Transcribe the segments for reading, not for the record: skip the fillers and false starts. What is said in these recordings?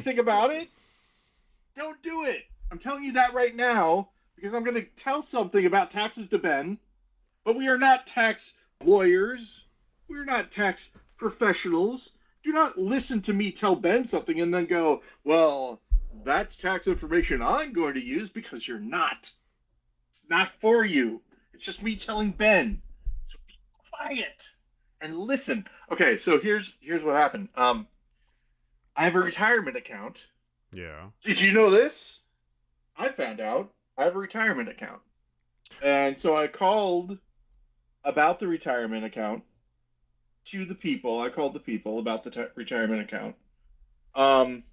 anything about it, don't do it. I'm telling you that right now because I'm going to tell something about taxes to Ben, but we are not tax lawyers. We're not tax professionals. Do not listen to me tell Ben something and then go, well, that's tax information I'm going to use because you're not. It's not for you. It's just me telling Ben. So be quiet and listen. Okay, so here's what happened. I have a retirement account. Yeah. Did you know this? I found out I have a retirement account. And so I called about the retirement account to the people. I called the people about the retirement account. Um,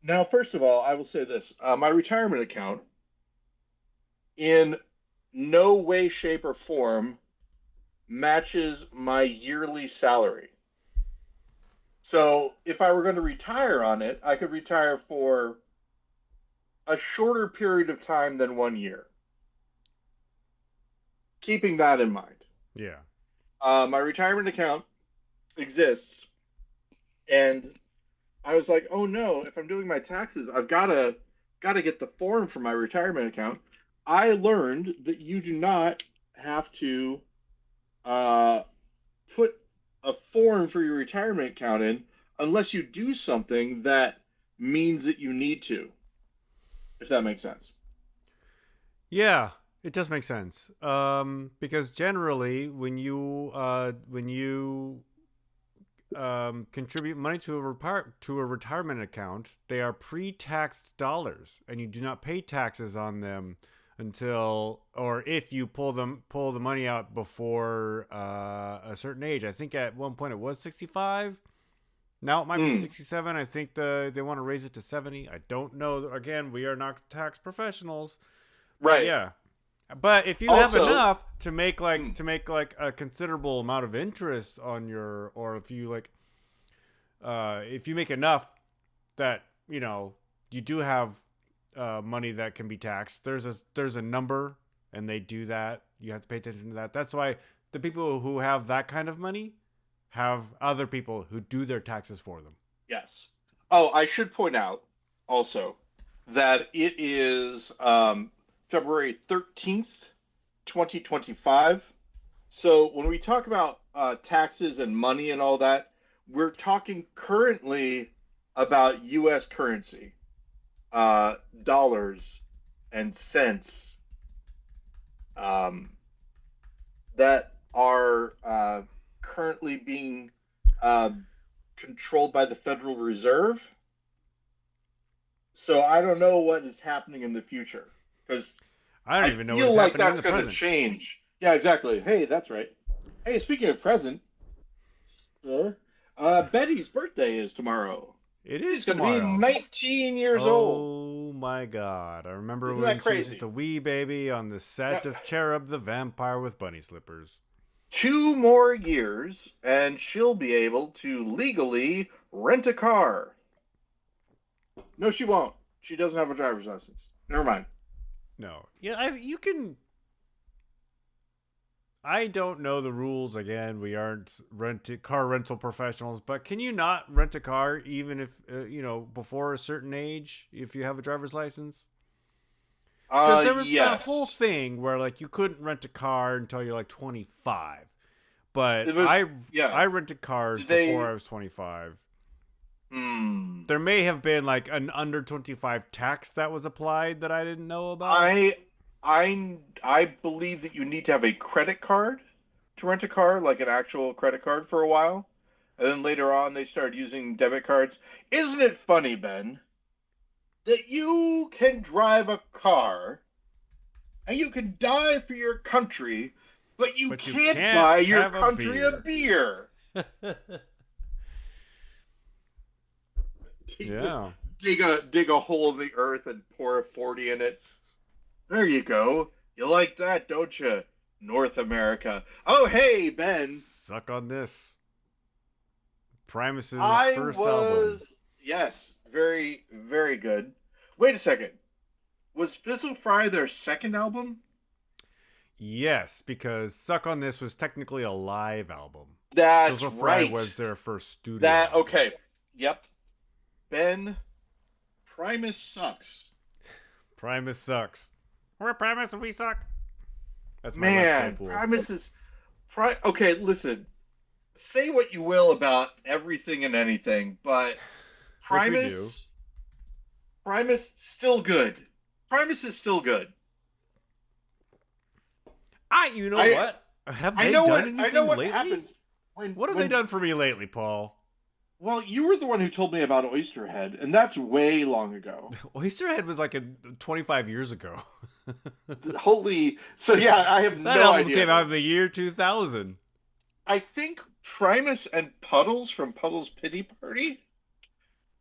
Now, first of all, I will say this: my retirement account, in no way, shape, or form, matches my yearly salary. So, if I were going to retire on it, I could retire for a shorter period of time than 1 year. Keeping that in mind, Yeah. my retirement account exists, and I was like, oh no, if I'm doing my taxes, I've gotta get the form for my retirement account. I learned that you do not have to uh, put a form for your retirement account in unless you do something that means that you need to, if that makes sense. Yeah, it does make sense. Because generally, when you contribute money to a retirement account, they are pre-taxed dollars, and you do not pay taxes on them until, or if you pull the money out before a certain age. I think at one point it was 65. Now it might be Mm, 67. I think they want to raise it to 70. I don't know. Again, we are not tax professionals, but right. yeah. But if you have Also, enough to make mm, like a considerable amount of interest on your, or if you make enough that you do have money that can be taxed. There's a number, and they do that. You have to pay attention to that. That's why the people who have that kind of money have other people who do their taxes for them. yes. Oh, I should point out also that it is February 13th, 2025. So when we talk about taxes and money and all that, we're talking currently about U.S. currency, dollars and cents um, that are currently being uh, controlled by the Federal Reserve. So I don't know what is happening in the future because I don't I even know what feel is like happening in that's the going to present. change. Yeah, exactly. Hey, that's right. Hey, speaking of present, Betty's birthday is tomorrow. It She's is going to be tomorrow. 19 years old. Oh my god. I remember Isn't when that she was just a crazy? wee baby on the Now, set of Cherub the Vampire with Bunny Slippers. 2 more years, and she'll be able to legally rent a car. No, she won't. She doesn't have a driver's license. Never mind. No. Yeah, you can. I don't know the rules. Again, we aren't car rental professionals, but can you not rent a car even if before a certain age if you have a driver's license? Because there was that whole Yes. thing where like you couldn't rent a car until you're like 25. But It was, yeah. I rented cars Did before I they? was 25. Hmm. There may have been like an under 25 tax that was applied that I didn't know about. I I believe that you need to have a credit card to rent a car, like an actual credit card for a while. And then later on they started using debit cards. Isn't it funny, Ben, that you can drive a car and you can die for your country, but you But you can't can't buy your have a country a beer. beer? Just Yeah. dig a hole in the earth and pour a 40 in it. There you go. You like that, don't you? North America. Oh, hey, Ben. Suck on this. Primus's I first album. was, yes, very, very good. Wait a second. Was Fizzle Fry their second album? Yes, because Suck on This was technically a live album. That's Fizzle Fry right. was their first studio That, album. okay. Yep. Ben, Primus sucks. Primus sucks. We're Primus and we suck. That's my Les Man, Claypool. Primus is okay, listen. Say what you will about everything and anything, but Which we do. Primus Primus still good. Primus is still good. You know I what? Have they done I know anything what lately? happens when What have they done for me lately, Paul? well, you were the one who told me about Oysterhead, and that's way long ago. Oysterhead was like 25 years ago. Holy, so yeah, I have That no album idea came out then. in the year 2000. I think Primus and Puddles from Puddles Pity Party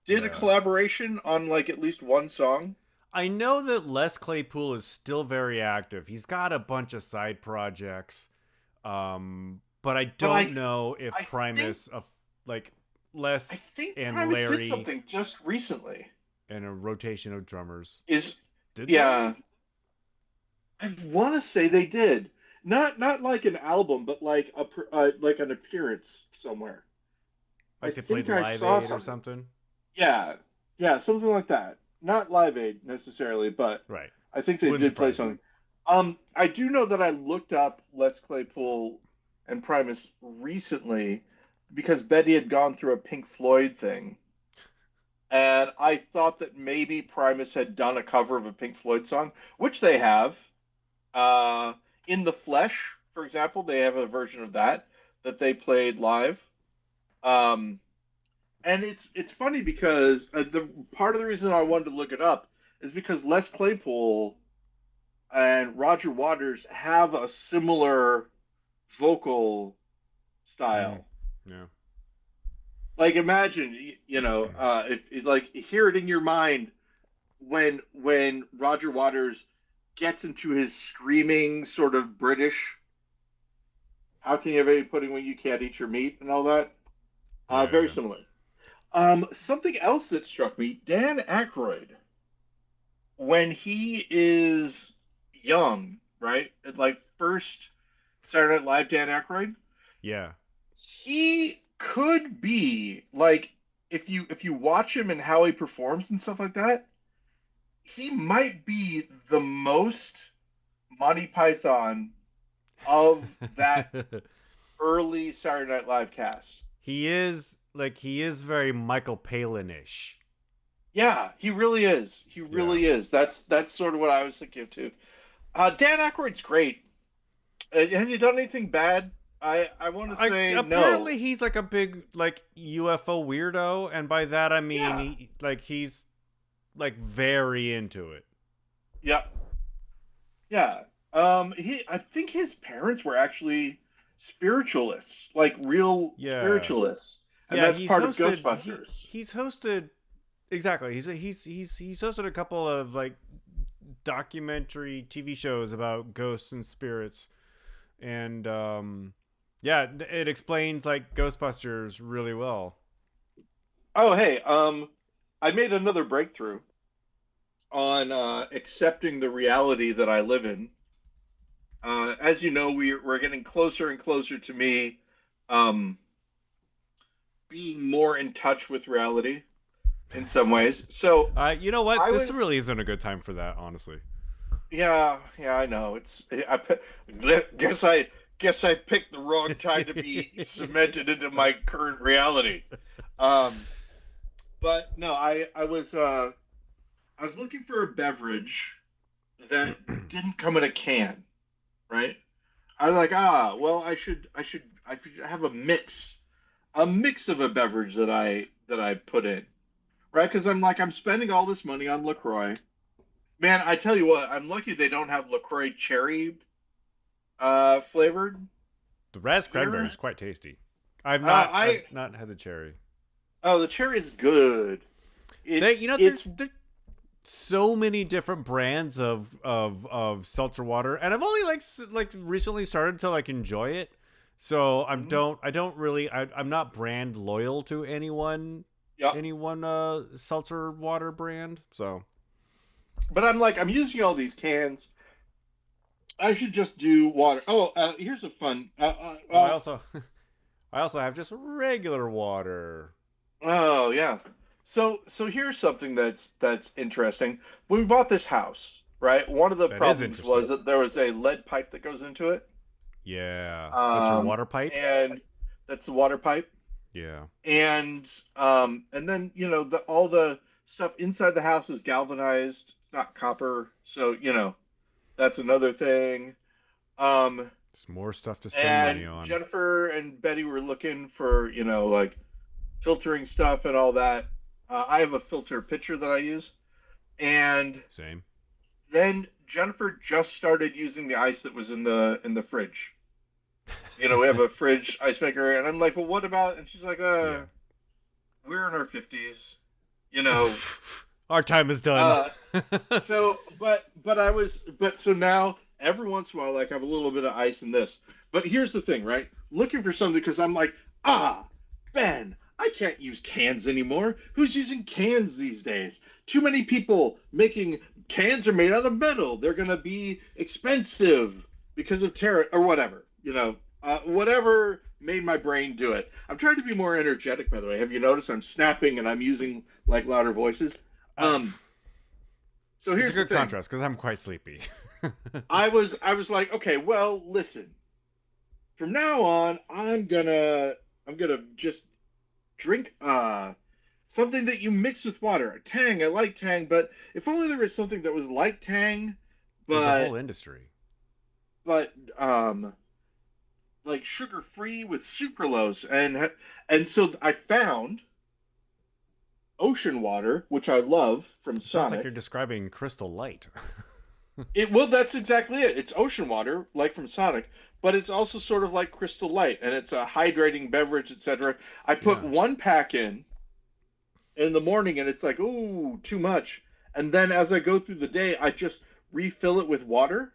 did a Yeah. collaboration on like at least one song. I know that Les Claypool is still very active. He's got a bunch of side projects. But I But don't know if I think Primus, like I Les think and Primus did Larry, something just recently. and a rotation of drummers. Is Did yeah, they? I want to say they did. Not like an album, but like like an appearance somewhere. I Like they played think I Live saw Aid or something. something? Yeah, yeah, something like that. Not Live Aid necessarily, but Right. I think they Wouldn't did play surprise me. something. I do know that I looked up Les Claypool and Primus recently because Betty had gone through a Pink Floyd thing, and I thought that maybe Primus had done a cover of a Pink Floyd song, which they have. Uh, in the Flesh, for example, they have a version of that they played live. Um, and it's funny because the part of the reason I wanted to look it up is because Les Claypool and Roger Waters have a similar vocal Mm, style. yeah. Like imagine, if like hear it in your mind when Roger Waters gets into his screaming sort of British. How can you have any pudding when you can't eat your meat and all that? Yeah, Very yeah. similar. Something else that struck me: Dan Aykroyd, when he is young, right? Like first Saturday Night Live, Dan Aykroyd, Yeah. he could be like if you watch him and how he performs and stuff like that, he might be the most Monty Python of that early Saturday Night Live cast. he is very Michael Palin-ish. Yeah, he really is. He Yeah. really is. That's sort of what I was thinking of too. Dan Aykroyd's great. Has he done anything bad? I want to say no. Apparently he's like a big like UFO weirdo, and by that I mean Yeah, he's like very into it. yeah, yeah. I think his parents were actually spiritualists, like real Yeah. spiritualists, and Yeah, that's he's part of hosted he Ghostbusters. he's hosted exactly. He's hosted a couple of like documentary TV shows about ghosts and spirits, and yeah, it explains like Ghostbusters really well. Oh, hey, I made another breakthrough on accepting the reality that I live in. As you know, we're getting closer and closer to me um, being more in touch with reality in some ways. So You know what? I This was, really isn't a good time for that, honestly. yeah, yeah, I know. Guess I picked the wrong time to be cemented into my current reality. Um, but no, I was looking for a beverage that didn't come in a can, right? I was like, well, I should have a mix of a beverage that I put in, right? Because I'm like, I'm spending all this money on Lacroix. Man, I tell you what, I'm lucky they don't have Lacroix cherry flavored The Raz cranberry here. is quite tasty. I've not I I've not had the cherry. Oh, the cherry is good. They It's you know it's there's so many different brands of seltzer water, and I've only like recently started to like enjoy it. So mhm. I don't really I'm not brand loyal to Yeah, anyone seltzer water brand. So but I'm like I'm using all these cans. I should just do water. Oh, here's a fun. oh I also I also have just regular water. Oh yeah. So here's something that's interesting. When we bought this house, right? One of the That is problems was interesting. that there was a lead pipe that goes into it. Yeah, that's your Um, water pipe. and that's the water pipe. Yeah. And then all the stuff inside the house is galvanized. It's not copper, so that's another thing. Um, It's more stuff to spend money and on. Jennifer and Betty were looking for like filtering stuff and all that. I have a filter pitcher that I use, and Same. then Jennifer just started using the ice that was in the fridge. We have a fridge ice maker, and I'm like, well, what about? And she's like, Yeah. we're in our 50s, you know. Our time is done. Uh, so now every once in a while, like I have a little bit of ice in this. But here's the thing, right? Looking for something because I'm like, Ben, I can't use cans anymore. Who's using cans these days? Too many people making cans are made out of metal. They're gonna be expensive because of tariff or whatever. Whatever made my brain do it. I'm trying to be more energetic, by the way. Have you noticed I'm snapping and I'm using like louder voices? Uh, Um, so it's a here's the good thing. contrast because I'm quite sleepy. I was like, okay, well, listen. From now on, I'm gonna just drink something that you mix with water. Tang, I like Tang, but if only there was something that was like Tang, There's a but whole industry. but like sugar free with sucralose, and so I found ocean water, which I love from Sounds like Sonic. you're describing Crystal Light. Well, that's exactly it. It's ocean water, like from Sonic, but it's also sort of like Crystal Light, and it's a hydrating beverage, etc. I put Yeah. one pack in the morning, and it's like, ooh, too much. And then as I go through the day, I just refill it with water,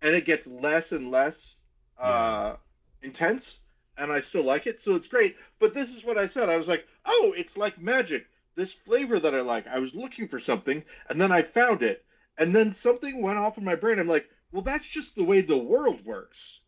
and it gets less and less Yeah. intense, and I still like it, so it's great. But this is what I said. I was like, oh, it's like magic. This flavor that I like. I was looking for something, and then I found it, and then something went off in my brain. I'm like, well, that's just the way the world works.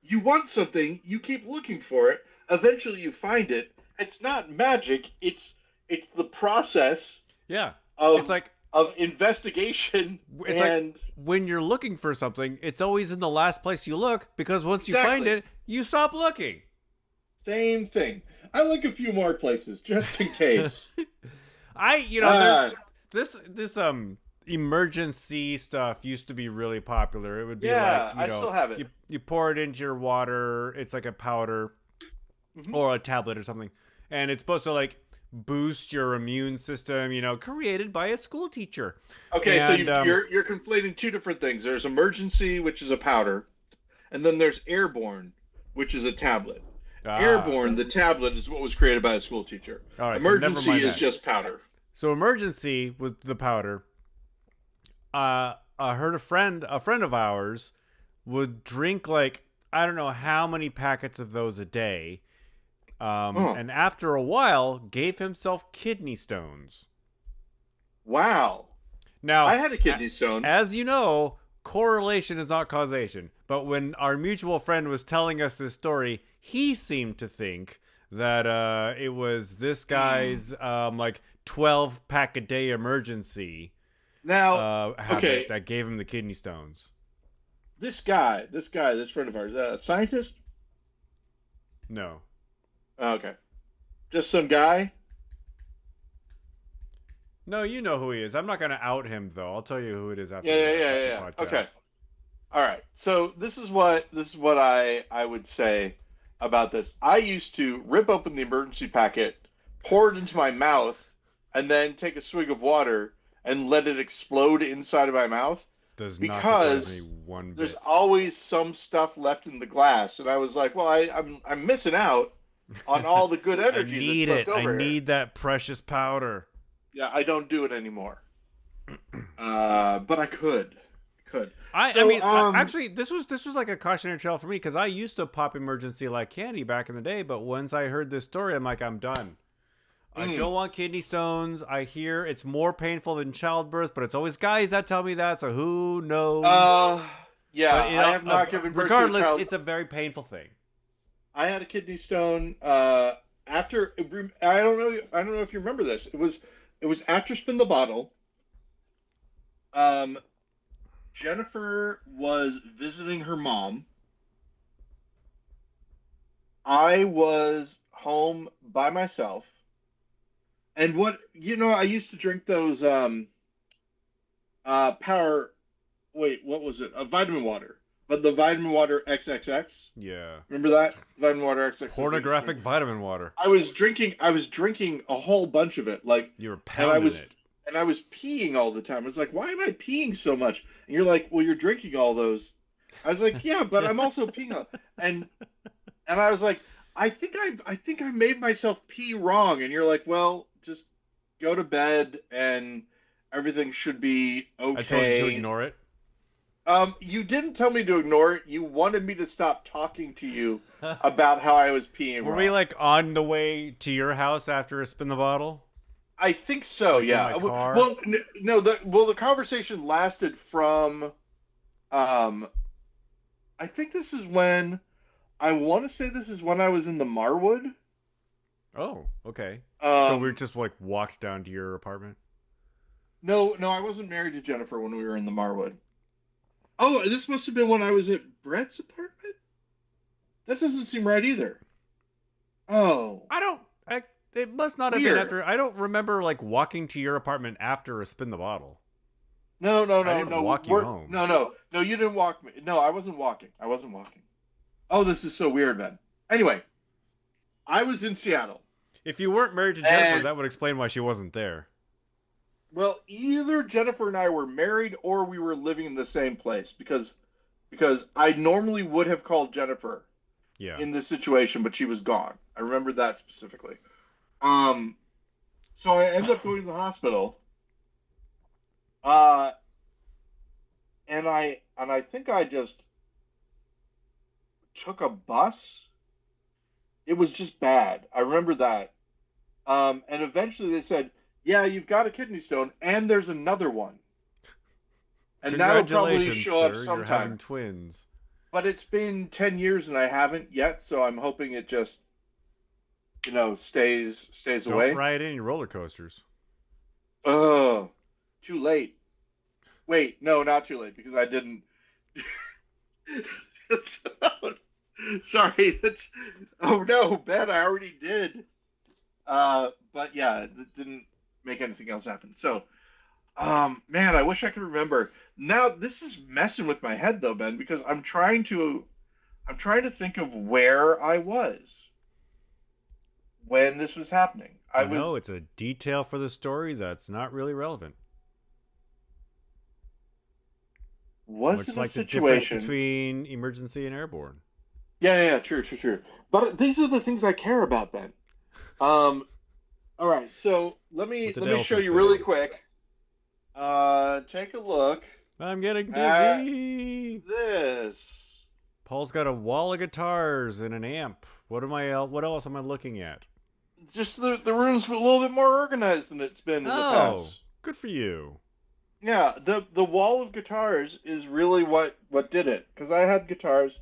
You want something, you keep looking for it, eventually you find it. It's not magic. It's the process Yeah. It's of like of investigation it's like and when you're looking for something, it's always in the last place you look because once you find exactly it, you stop looking. same thing. I look a few more places just in case. There's Uh, this emergency stuff used to be really popular. It would be like, yeah, I still have it. you pour it into your water, it's like a powder Mhm. or a tablet or something. And it's supposed to like boost your immune system, created by a school teacher. Okay, so And you're conflating two different things. There's emergency, which is a powder, and then there's airborne, which is a tablet. ah, Airborne, the tablet, is what was created by a school teacher. all right, so never Emergency mind is that. just powder. So emergency with the powder. I heard a friend of ours would drink like I don't know how many packets of those a day, Oh, and after a while gave himself kidney stones. wow. I Now, had a kidney stone. as you know, correlation is not causation. But when our mutual friend was telling us this story, he seemed to think that it was this Hmm. guy's like 12 pack a day emergency Now, habit okay, that gave him the kidney stones. this friend of ours, scientist. No. Okay, just some guy. No, you know who he is. I'm not going to out him, though. I'll tell you who it is Yeah, yeah, yeah, after yeah, the yeah. Okay. podcast. All right. So this is what I would say about this. I used to rip open the emergency packet, pour it into my mouth, and then take a swig of water and let it explode inside of my mouth Does not surprise me because one there's bit. always some stuff left in the glass. And I was like, well, I'm missing out on all the good I energy that's need left it. I over here. need that precious powder. Yeah, I don't do it anymore. But I could. I So mean, actually, this was like a cautionary tale for me because I used to pop emergency like candy back in the day, but once I heard this story, I'm like, I'm done. I mm, don't want kidney stones. I hear it's more painful than childbirth, but it's always guys that tell me that, so who knows? uh, yeah, But I have not given birth to a regardless, child. it's a very painful thing. I had a kidney stone. after I don't know if you remember this. It was after Spin the Bottle. Um, Jennifer was visiting her mom. I was home by myself. And I used to drink those power wait, what was it? Vitamin water. But the vitamin water XXX. Yeah. Remember that? Vitamin water XXX. Pornographic vitamin water. I was drinking a whole bunch of it, like, You were and pounding it. I was peeing all the time. I was like, why am I peeing so much? And you're like, well, you're drinking all those. I was like, yeah, but I'm also peeing. And I was like, I think I made myself pee wrong. And you're like, well, just go to bed and everything should be okay. I told you to ignore it. You didn't tell me to ignore it. You wanted me to stop talking to you about how I was peeing Were wrong. we like on the way to your house after a Spin the Bottle? I think so. Like Yeah. in my car? Well, no. The conversation lasted from. I think this is when. I want to say this is when I was in the Marwood. Oh, okay. So we Um, just like walked down to your apartment. no, I wasn't married to Jennifer when we were in the Marwood. Oh, this must have been when I was at Brett's apartment. That doesn't seem right either. Oh, I don't. It must not have been weird. after. I don't remember like walking to your apartment after a Spin the Bottle. No, I didn't walk you home. No. You didn't walk me. No, I wasn't walking. I wasn't walking. Oh, this is so weird, man. Anyway, I was in Seattle. If you weren't married to Jennifer, And that would explain why she wasn't there. well, either Jennifer and I were married or we were living in the same place because I normally would have called Jennifer Yeah. in this situation, but she was gone. I remember that specifically. Um, so I ended up going to the hospital. Uh, and I think I just took a bus. It was just bad. I remember that. And eventually they said, "Yeah, you've got a kidney stone, and there's another one, and that'll probably Congratulations, show up sir. You're sometime." having twins. But it's been 10 years and I haven't yet, so I'm hoping it just, stays Don't away. ride any roller coasters. Oh, too late. Wait, no, not too late because I didn't. Sorry, that's. Oh no, Ben, I already did. But yeah, it didn't make anything else happen. So, man, I wish I could remember. Now this is messing with my head though, Ben, because I'm trying to think of where I was when this was happening. I know it's a detail for the story that's not really relevant. Was Much in like a the difference situation. between emergency and airborne. Yeah, true. But these are the things I care about, Ben. All right, so let What did me Elsa show you say? really quick. Take a look I'm getting at dizzy. this. Paul's got a wall of guitars and an amp. What else am I looking at? Just the room's a little bit more organized than it's been in the Oh, past. good for you. Yeah, the wall of guitars is really what did it. Because I had guitars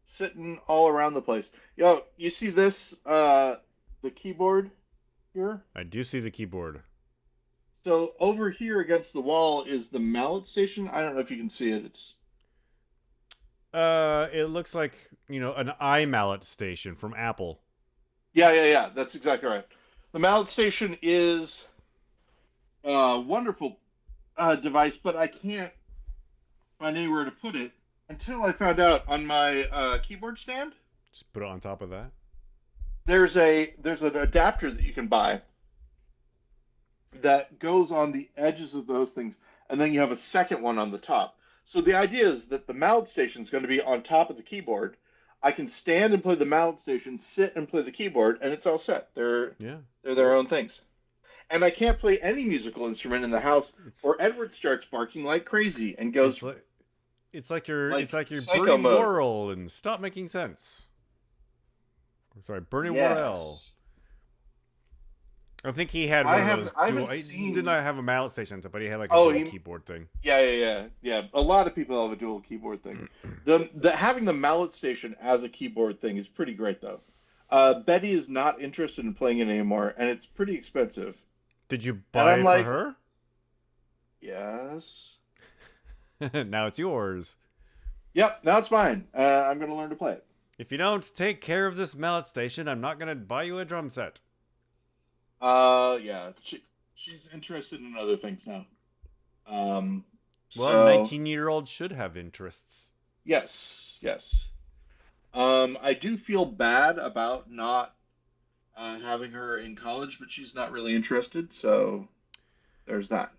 sitting all around the place. Yo, you see this? The keyboard here. I do see the keyboard. So over here against the wall is the mallet station. I don't know if you can see it. It's It looks like, an iMallet station from Apple. yeah. That's exactly right. The mallet station is a wonderful device, but I can't find anywhere to put it until I found out on my keyboard stand. Just put it on top of that. There's an adapter that you can buy that goes on the edges of those things, and then you have a second one on the top. So the idea is that the mallet station is going to be on top of the keyboard. I can stand and play the mallet station, sit and play the keyboard, and it's all set. They're their own things. And I can't play any musical instrument in the house, or Edward starts barking like crazy and goes. It's like you're psycho Bernie mode. Worrell and Stop Making Sense. Sorry, Bernie Yes. Worrell. I think he had one of those. I haven't He seen. did not have a mallet station, but he had like a Oh, dual keyboard thing. Yeah. A lot of people have a dual keyboard thing. The having the mallet station as a keyboard thing is pretty great though. Betty is not interested in playing it anymore, and it's pretty expensive. Did you And buy I'm it for like, her? yes. Now it's yours. Yep, now it's mine. I'm going to learn to play it. If you don't take care of this mallet station, I'm not gonna buy you a drum set. Yeah, she's interested in other things now. Um, Well, so 19-year-olds should have interests. yes, yes. I do feel bad about not having her in college, but she's not really interested, so there's that.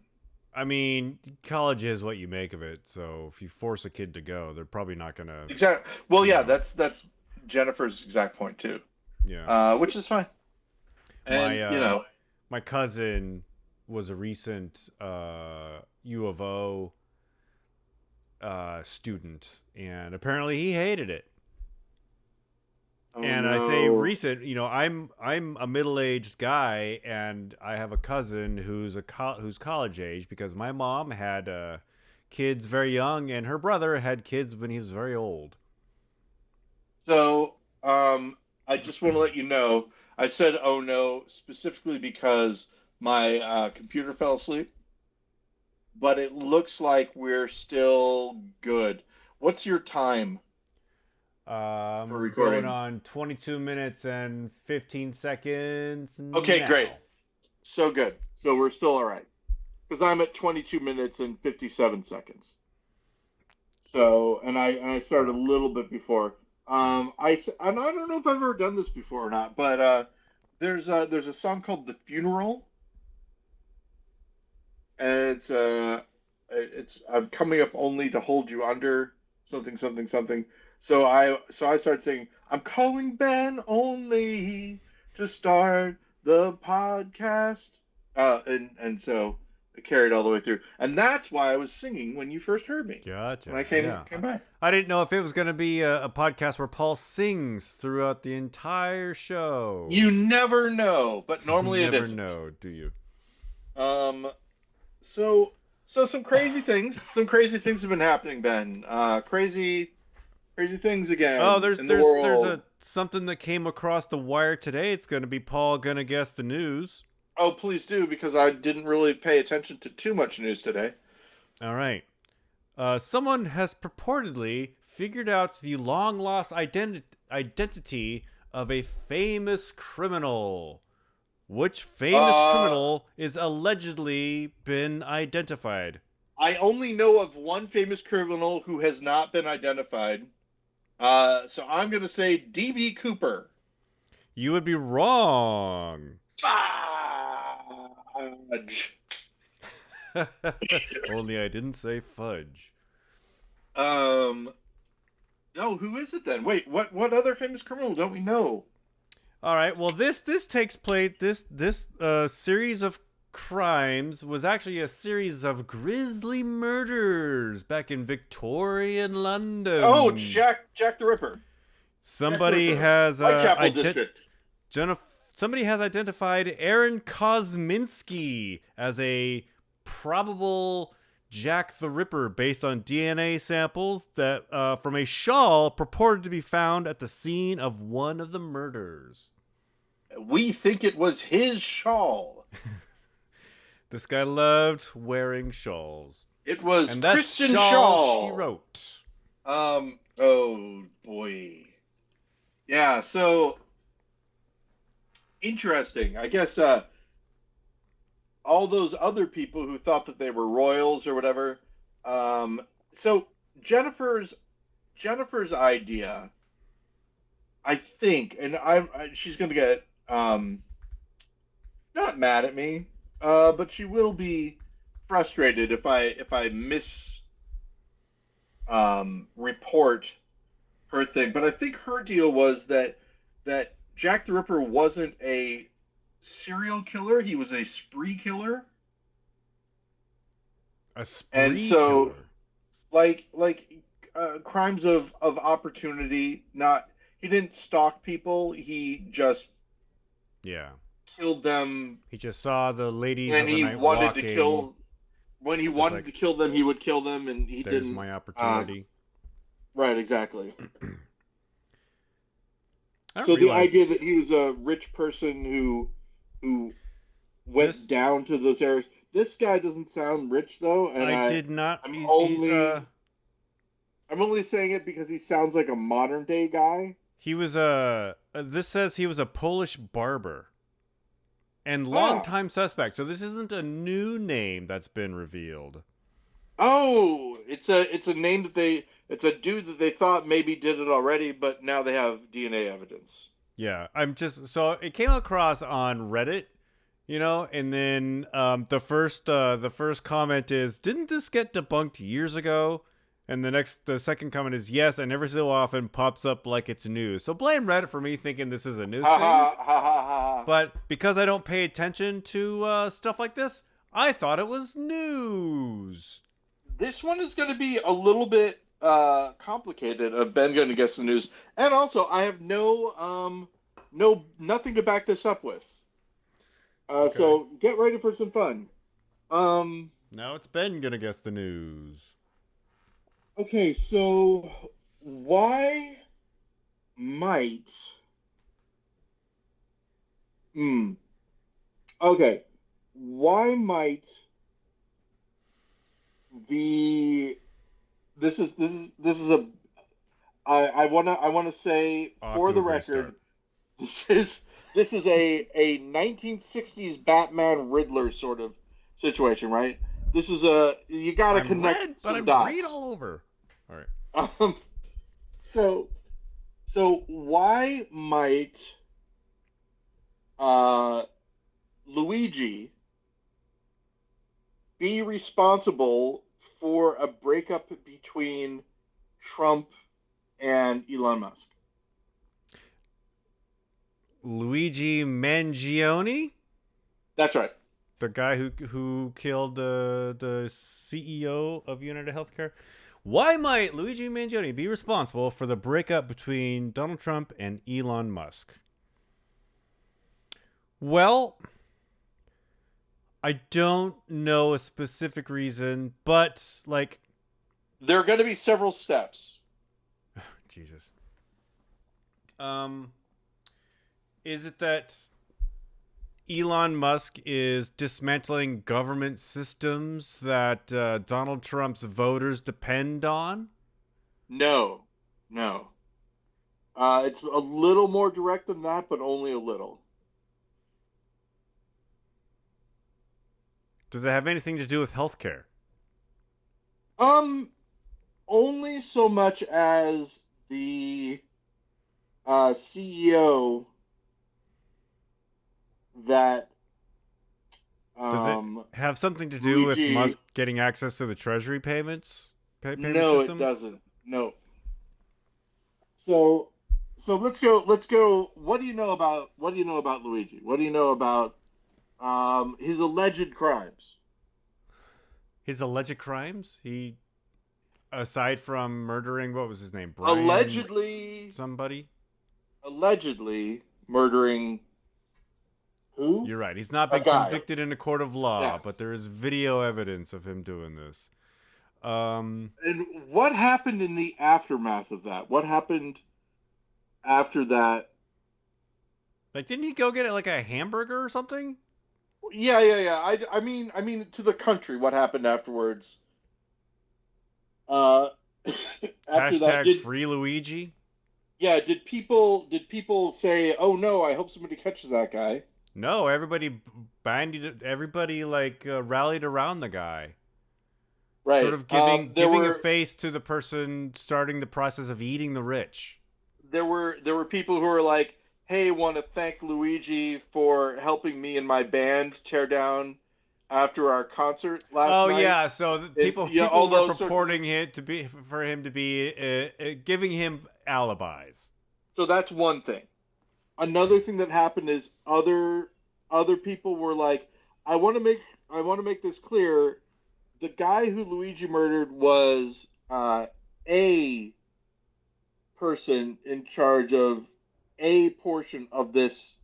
I mean, college is what you make of it. So if you force a kid to go, they're probably not gonna, Exactly. Well, you yeah, know, that's Jennifer's exact point too, yeah. which is fine. My And my cousin was a recent U of O student, and apparently he hated it. oh And I say no. recent, I'm a middle-aged guy, and I have a cousin who's who's college age because my mom had kids very young, and her brother had kids when he was very old. So, I just want to let you know, I said oh no specifically because my computer fell asleep, but it looks like we're still good. What's your time for Going recording? on 22 minutes and 15 seconds Okay, great. now. So good. So we're still all right. Because I'm at 22 minutes and 57 seconds. So, and I started a Fuck. little bit before. And I don't know if I've ever done this before or not, but there's a song called "The Funeral," and it's I'm coming up only to hold you under something something something. So I started singing, "I'm calling Ben only to start the podcast," and so it carried all the way through, and that's why I was singing when you first heard me when Gotcha. I came Yeah. came by. I didn't know if it was going to be a podcast where Paul sings throughout the entire show. You never know, but You normally it never isn't. know, do you? Um, so some crazy things have been happening, Ben. Crazy things Oh, again in the there's world. a something that came across the wire today. It's going to be Paul going to guess the news. Oh, please do, because I didn't really pay attention to too much news today. All right. Someone has purportedly figured out the long lost identity of a famous criminal. Which famous Uh, criminal is allegedly been identified? I only know of one famous criminal who has not been identified. So I'm gonna say DB Cooper. You would be wrong. Fudge. Only I didn't say fudge. Um, no, who is it then? Wait, what other famous criminal don't we know? All right. Well, this takes place. This series of crimes was actually a series of grisly murders back in Victorian Oh, London. Jack the Ripper. Jack the Somebody Ripper. has Whitechapel District. somebody has identified Aaron Kosminski as a probable Jack the Ripper based on DNA samples that from a shawl purported to be found at the scene of one of the murders. We think it was his shawl. This guy loved wearing shawls. It was And that's Christian Shawl She Shawl. Wrote. Oh boy. Yeah, so interesting. I guess all those other people who thought that they were royals or whatever. Um, so Jennifer's idea, I think, and she's going to get not mad at me, but she will be frustrated if I miss report her thing. But I think her deal was that Jack the Ripper wasn't a serial killer; he was a spree killer, A and spree so killer. crimes of opportunity. Not he didn't stalk people; he just Yeah. killed them He just saw the ladies when of the he night wanted to walking. kill. When he Just wanted to like, kill them, he would kill them, and he there's didn't. my opportunity. Right, exactly. I don't So the realize idea that he was a rich person who went this. down to those areas. This guy doesn't sound rich though, and I did not. I'm only I'm only saying it because he sounds like a modern day guy. He was a. This says he was a Polish barber and Ah, longtime suspect. So this isn't a new name that's been revealed. oh, it's a name that it's a dude that they thought maybe did it already, but now they have DNA evidence. Yeah, I'm just so it came across on Reddit, and then the first comment is, "Didn't this get debunked years ago?" And the second comment is, "Yes, and every so often pops up like it's news." So blame Reddit for me thinking this is a new Ha thing, ha ha ha ha. but because I don't pay attention to stuff like this, I thought it was news. This one is going to be a little bit complicated of Ben going to guess the news, and also I have nothing to back this up with. Okay. So get ready for some fun. Um, Now it's Ben gonna guess the news. okay, so why might hmm okay, why might the this is a I wanna say Off for to a the great record start. this is a 1960s Batman Riddler sort of situation, right? This is a you got to I'm connect red, but some I'm green dots. all over. All right. Um, so why might uh, Luigi be responsible for a breakup between Trump and Elon Musk? Luigi Mangione, That's right. the guy who killed the CEO of United Healthcare. Why might Luigi Mangione be responsible for the breakup between Donald Trump and Elon Musk? Well, I don't know a specific reason, but like, There are going to be several steps. Jesus. Um, is it that Elon Musk is dismantling government systems that Donald Trump's voters depend on? No, no. It's a little more direct than that, but only a little. Does it have anything to do with healthcare? Um, Only so much as the CEO that Does it um, have something to do with Luigi. Musk getting access to the Treasury payment No, it system? doesn't. No. So let's go. Let's go. What do you know about Luigi? What do you know about his alleged crimes? His alleged crimes? He, aside from murdering, what was his name? Brian Allegedly, somebody? murdering who? You're right. He's not A been guy. convicted in a court of law, Yeah. but there is video evidence of him doing this. Um, And what happened in the aftermath of that? What happened after that? like, didn't he go get like a hamburger or something? Yeah, yeah, yeah. I mean, to the country. What happened afterwards? Uh, after that, Hashtag free Luigi? did people say, "Oh no, I hope somebody catches that guy"? No, everybody like rallied around the guy. Sort Right. of There giving a were face to the person starting the process of eating the rich. there were people who were like, "Hey, want to thank Luigi for helping me and my band tear down after our concert last Oh night." yeah, so And yeah, people all were those sorts of purporting things. it to be for him to be giving him alibis. So that's one thing. Another thing that happened is other people were like, I want to make this clear. The guy who Luigi murdered was a person in charge of a portion of this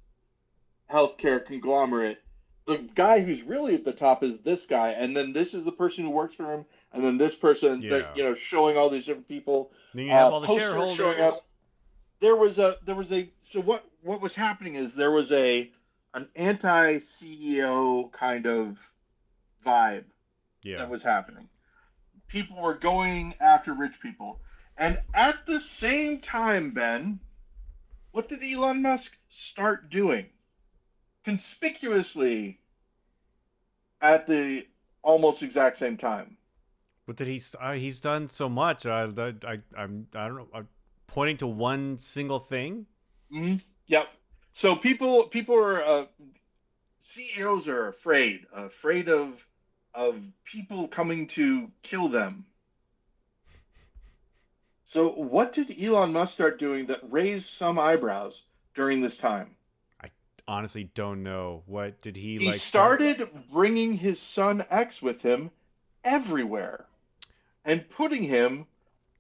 healthcare conglomerate. The guy who's really at the top is this guy, and then this is the person who works for him, and then this person that Yeah. showing all these different people, Then you have all the posters showing shareholders. up. so what was happening is there was a an anti CEO kind of vibe Yeah. that was happening. People were going after rich people. And at the same time, Ben, what did Elon Musk start doing? Conspicuously at the almost exact same time. But that he's done so much. I don't know. I'm pointing to one single thing. Hmm. Yep. So people are CEOs are afraid of people coming to kill them. So what did Elon Musk start doing that raised some eyebrows during this time? I honestly don't know. What did he He like start? started bringing his son X with him everywhere and putting him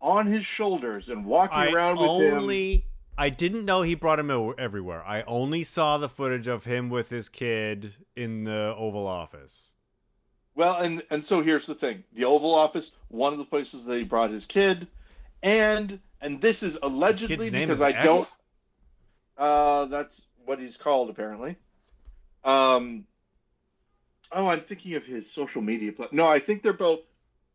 on his shoulders and walking I around with him. only I didn't know he brought him everywhere. I only saw the footage of him with his kid in the Oval Office. Well, and so here's the thing: the Oval Office, one of the places that he brought his kid, and this is His kid's allegedly name because is I don't. X. That's what he's called apparently. Um, oh, I'm thinking of his social media. No, I think they're both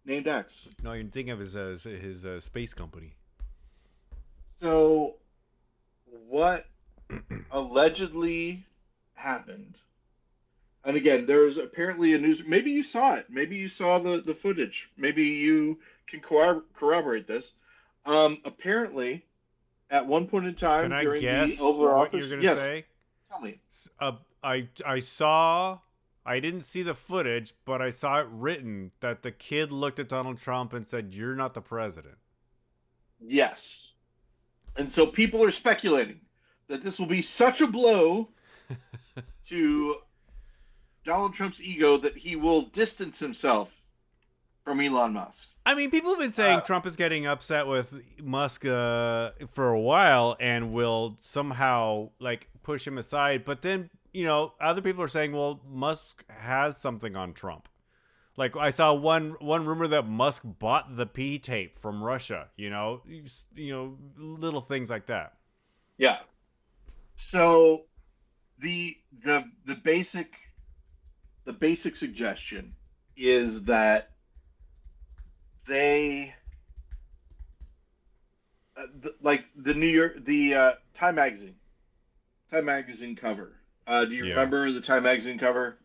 named X. No, you're thinking of his space company. So what allegedly happened? And again, there's apparently a news. Maybe you saw it. Maybe you saw the footage. Maybe you can corroborate this. Apparently, at one point in Can time I during the guess Oval what you're Office, gonna yes. say? Tell me. I saw. I didn't see the footage, but I saw it written that the kid looked at Donald Trump and said, "You're not the president." Yes. And so people are speculating that this will be such a blow to Donald Trump's ego that he will distance himself from Elon Musk. I mean, people have been saying Uh, Trump is getting upset with Musk for a while and will somehow like push him aside. But then, other people are saying, well, Musk has something on Trump. Like I saw one rumor that Musk bought the P tape from Russia. Little things like that. yeah. So the the basic suggestion is that they like the New York Time magazine cover. Do you Yeah, remember the Time magazine cover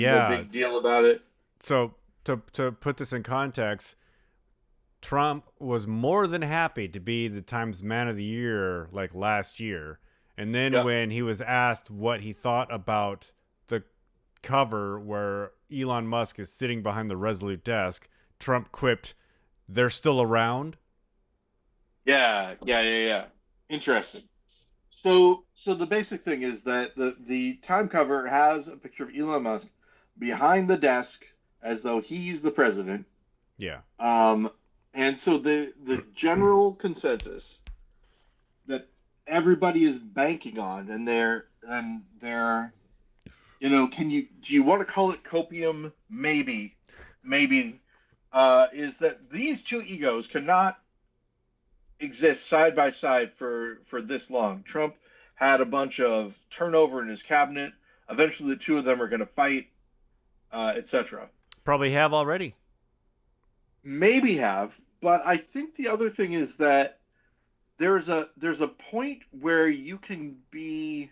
and the yeah. big deal about it? So to put this in context, Trump was more than happy to be the Times Man of the Year like last year. And then Yep. when he was asked what he thought about the cover where Elon Musk is sitting behind the Resolute desk, Trump quipped, "They're still around." Yeah. Interesting. So the basic thing is that the Time cover has a picture of Elon Musk behind the desk as though he's the president. Yeah. Um, and so the general consensus that everybody is banking on, and they're can you do you want to call it copium? Maybe is that these two egos cannot exist side by side for this long. Trump had a bunch of turnover in his cabinet. Eventually, the two of them are going to fight, etc. Probably have already. Maybe have, but I think the other thing is that there's a point where you can be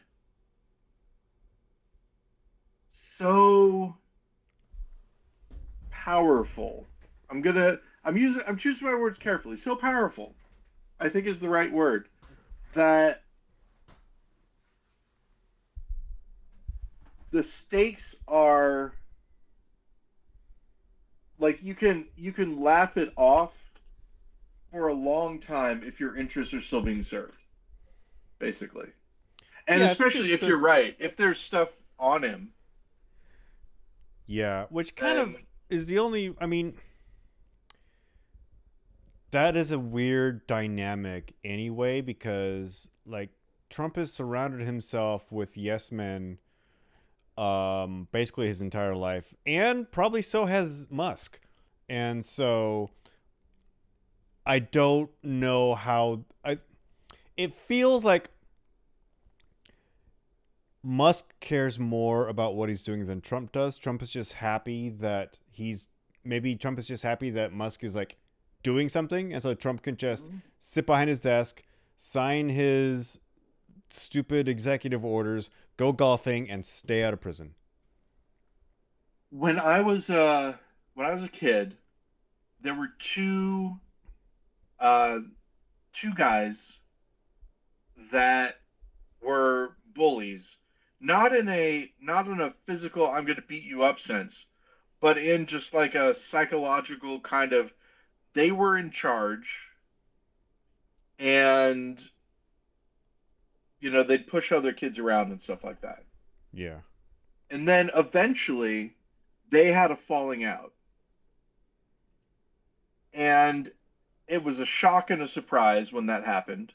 so powerful. I'm choosing my words carefully. So powerful, I think is the right word. That the stakes are like you can laugh it off for a long time if your interests are still being served, basically. And Yeah, I think especially there's if the you're right, if there's stuff on him, yeah, which kind of then is the only. I mean, that is a weird dynamic anyway because like Trump has surrounded himself with yes men basically his entire life and probably so has Musk. And so I don't know how I it feels like Musk cares more about what he's doing than Trump does. Trump is just happy that Trump is just happy that Musk is like doing something, and so Trump can just sit behind his desk, sign his stupid executive orders, go golfing, and stay out of prison. When I was a kid, there were uh, two guys that were bullies, not in a physical I'm going to beat you up sense, but in just like a psychological kind of they were in charge and they'd push other kids around and stuff like that. Yeah. And then eventually they had a falling out. And it was a shock and a surprise when that happened.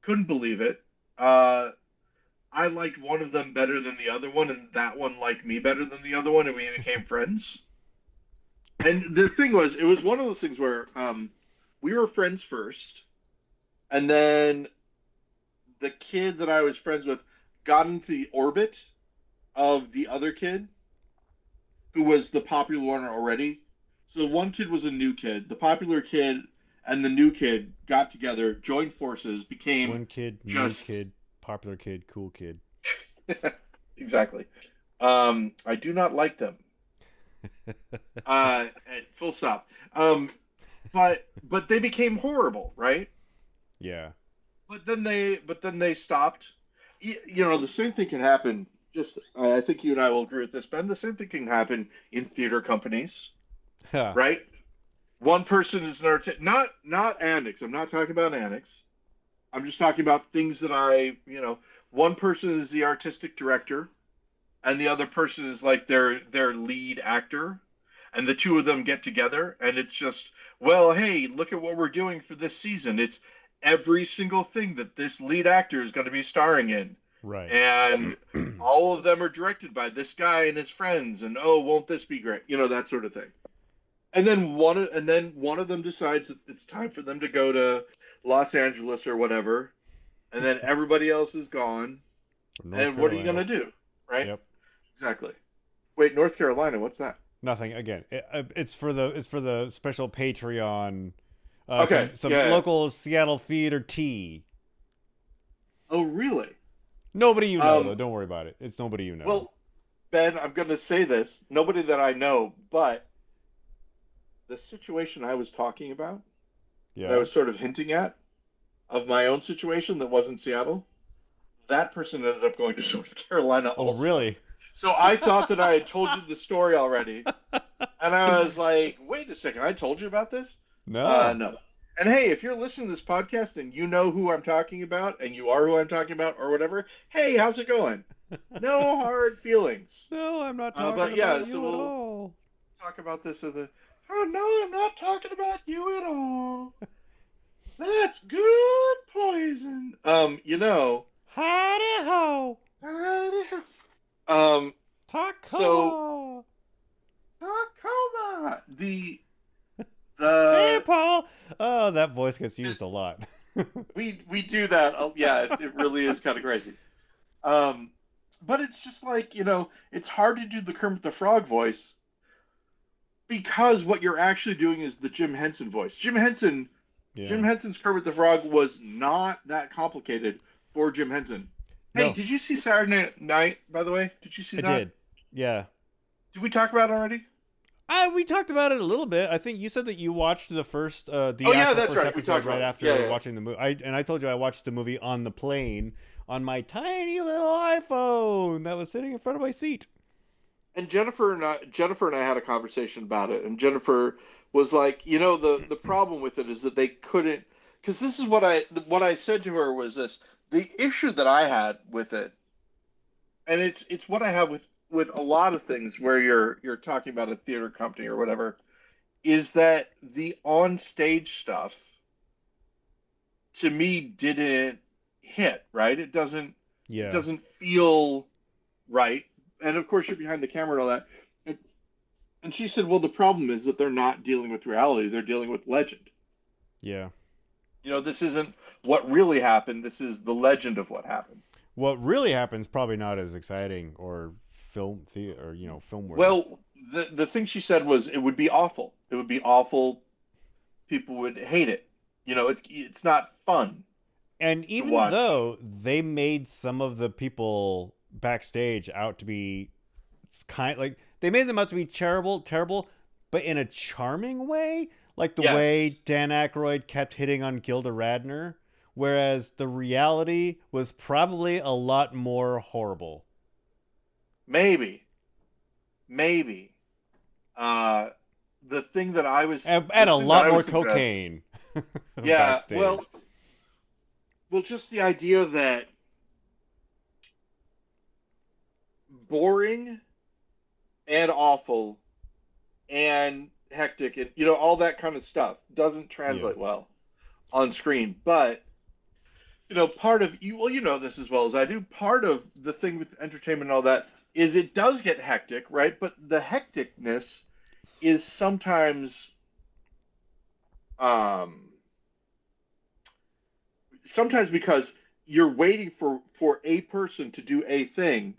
Couldn't believe it. I liked one of them better than the other one, and that one liked me better than the other one, and we became friends. And the thing was, it was one of those things where we were friends first, and then the kid that I was friends with got into the orbit of the other kid, who was the popular one already. So one kid was a new kid. The popular kid and the new kid got together, joined forces, became One kid, new just kid, popular kid, cool kid. exactly. I do not like them. Uh, Full stop. But they became horrible, right? Yeah. But then they stopped. The same thing can happen. Just I think you and I will agree with this, Ben. The same thing can happen in theater companies, Yeah. right? One person is an artist, not annex. I'm not talking about annex. I'm just talking about things that one person is the artistic director, and the other person is like their lead actor, and the two of them get together, and it's just, well, hey, look at what we're doing for this season. It's every single thing that this lead actor is going to be starring in, Right. and all of them are directed by this guy and his friends, and oh, won't this be great? That sort of thing. And then one of them decides that it's time for them to go to Los Angeles or whatever, and then everybody else is gone. From North And what are you Carolina. gonna do, right? Yep. Exactly. Wait, North Carolina, what's that? Nothing. Again, it's for the special Patreon. Okay, Some yeah, yeah. local Seattle theater tea. Oh, really? Nobody you know though. Um, Don't worry about it. It's nobody you know. well, Ben, I'm gonna say this. Nobody that I know, but the situation I was talking about, that I Yeah. was sort of hinting at, of my own situation that wasn't Seattle, that person ended up going to North Carolina Oh also. really? So I thought that I had told you the story already, and I was like, wait a second, I told you about this? No. No. And hey, if you're listening to this podcast and you know who I'm talking about, and you are who I'm talking about, or whatever, hey, how's it going? No hard feelings. No, I'm not talking But about yeah, so you at we'll all. talk about this in the. Oh no, I'm not talking about you at all. That's good poison. Howdy ho. um, so Tacoma. Tacoma, the Hey, the Paul. Oh, that voice gets used a lot. we do that. Yeah, it really is kind of crazy. Um, but it's just like, it's hard to do the Kermit the Frog voice because what you're actually doing is the Jim Henson voice. Jim Yeah. Henson's Kermit the Frog was not that complicated for Jim Henson. Hey, No, did you see Saturday Night, by the way? Did you see I that? did. Yeah. Did we talk about it already? We talked about it a little bit. I think you said that you watched Oh the yeah, actual that's first right. We episode talked right about it. Yeah, after yeah. watching the movie. I told you I watched the movie on the plane on my tiny little iPhone that was sitting in front of my seat. And Jennifer and I had a conversation about it, and Jennifer was like, the problem with it is that they couldn't, because this is what I said to her was this: the issue that I had with it, and it's what I have with a lot of things where you're talking about a theater company or whatever, is that the on stage stuff to me didn't hit right. It Yeah. doesn't feel right, and of course you're behind the camera and all that. And she said, well, the problem is that they're not dealing with reality, they're dealing with legend. Yeah. This isn't what really happened. This is the legend of what happened. What really happens probably not as exciting or film worthy. Well, the thing she said was it would be awful. It would be awful. People would hate it. It's not fun And to even watch. though they made some of the people backstage out to be like they made them out to be terrible, but in a charming way, like the way Yes, Dan Aykroyd kept hitting on Gilda Radner, whereas the reality was probably a lot more horrible. maybe, maybe. Uh, And the a thing that lot I more was thinking of, cocaine yeah. backstage. Well, just the idea that boring and awful and hectic and all that kind of stuff doesn't Yeah. translate well on screen. But part of you, well, you know this as well as I do. Part of the thing with entertainment and all that is it does get hectic, right? But the hecticness is um, sometimes because you're waiting for a person to do a thing,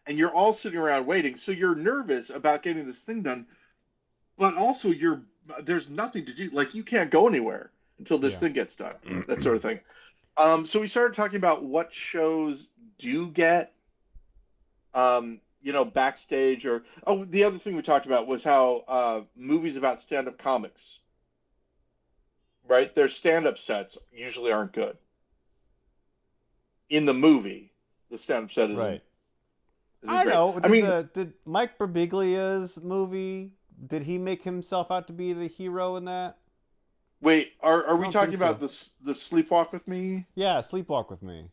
and you're all sitting around waiting, so you're nervous about getting this thing done, but also there's nothing to do. Like you can't go anywhere until this Yeah. thing gets done. That sort of thing. So we started talking about what shows do get, backstage or the other thing we talked about was how movies about stand-up comics, right? Their stand-up sets usually aren't good. In the movie, the stand-up set isn't Right. isn't I great. know. I mean, Did Mike Birbiglia's movie, did he make himself out to be the hero in that? wait, are I we don't talking think about so. the Sleepwalk with Me? Yeah, Sleepwalk with Me.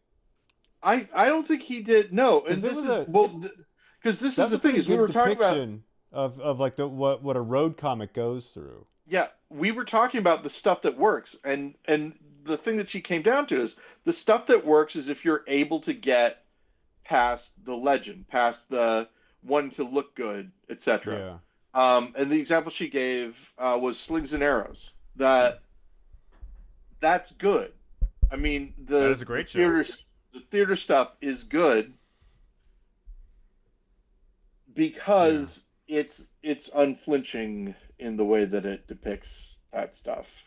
I don't think he did. No, Cuz and it this was is a well, because this is that's the a thing pretty is we good were talking about. depiction of like the what a road comic goes through. Yeah, we were talking about the stuff that works, and the thing that she came down to is the stuff that works is if you're able to get past the legend, past the wanting to look good, etc. Yeah. And the example she gave was slings and arrows. That's good. I mean, That is a great show. the theater stuff is good Yeah. because it's unflinching in the way that it depicts that stuff.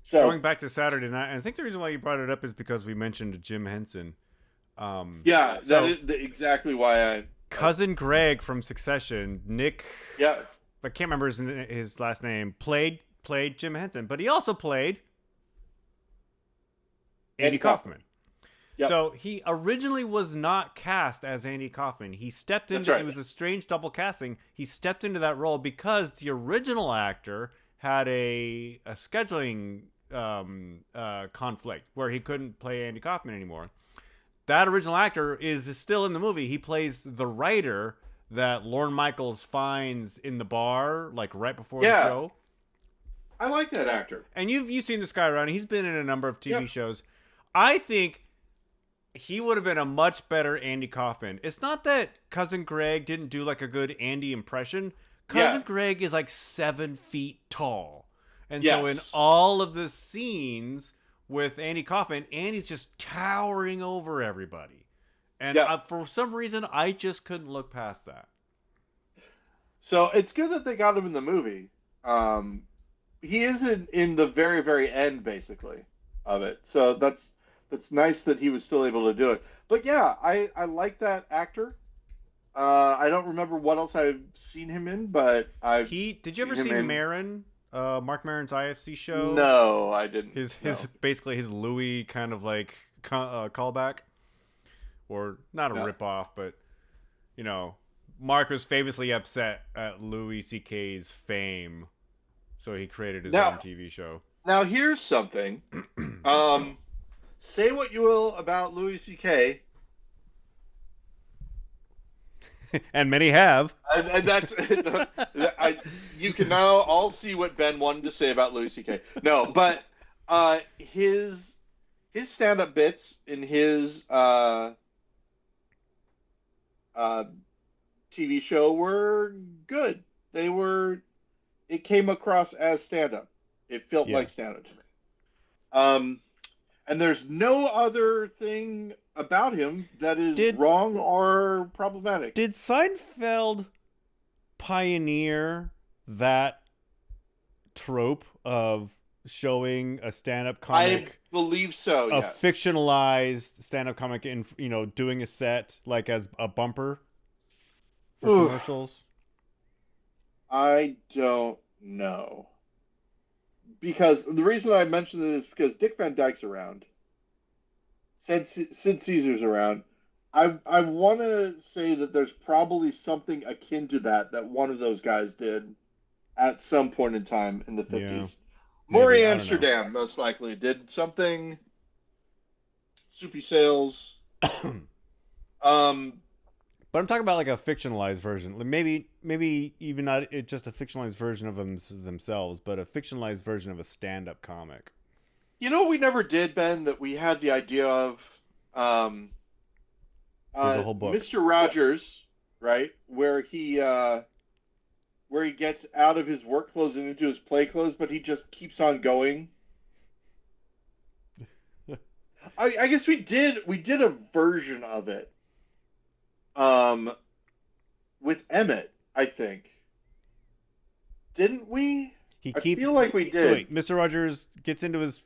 So Going back to Saturday night, and I think the reason why you brought it up is because we mentioned Jim Henson. yeah, that So is exactly why I cousin Greg from Succession, Nick, yeah, I can't remember his last name, played Jim Henson, but he also played Andy Andy Kaufman. Kaufman. Yep, So he originally was not cast as Andy Kaufman. He stepped that's into it right. was a strange double casting. He stepped into that role because the original actor had a scheduling conflict where he couldn't play Andy Kaufman anymore. That original actor is still in the movie. He plays the writer that Lorne Michaels finds in the bar, like right before the Yeah, show. I like that actor. And you've seen this guy around. He's been in a number of TV Yep. shows. I think he would have been a much better Andy Kaufman. It's not that Cousin Greg didn't do like a good Andy impression. Yeah. Cousin Greg is like 7 feet tall. And so in Yes. all of the scenes with Andy Kaufman, Andy's just towering over everybody. And Yep. for some reason, I just couldn't look past that. So it's good that they got him in the movie. Um, he is in the very, very end, basically, of it. So that's nice that he was still able to do it. But yeah, I like that actor. I don't remember what else I've seen him in, but I've Did you ever seen him see in. Marin, Mark Maron's IFC show? No, I didn't. His No, basically his Louis kind of like callback, or not a no. rip off, but you know, Mark was famously upset at Louis C.K.'s fame, so he created his own Now, TV show. now here's something. Um, say what you will about Louis C.K. And many have. And that's you can now all see what Ben wanted to say about Louis C.K. No, but his stand-up bits in his uh, TV show were good. It came across as stand-up. It felt Yeah. like stand-up to me. Um, and there's no other thing about him that is Did wrong or problematic. did Seinfeld pioneer that trope of showing a stand-up I comic, believe so. a Yes. fictionalized stand-up comic, in doing a set like as a bumper for Ooh, commercials? I don't know because the reason I mentioned it is because Dick Van Dyke's around, Sid Caesar's around. I want to say that there's probably something akin to that one of those guys did at some point in time in the Yeah, 50s. maybe, Maury I don't know. Amsterdam most likely did something. Soupy Sales. Um, But I'm talking about like a fictionalized version. Like maybe even not just a fictionalized version of themselves, but a fictionalized version of a stand-up comic. you know what we never did, Ben, that we had the idea of um, Here's a whole book. Mr. Rogers, right? Where he gets out of his work clothes and into his play clothes, but he just keeps on going. I guess we did a version of it um, with Emmett, I think. Didn't we? He I keeps feel like we So did. wait, Mr. Rogers gets into his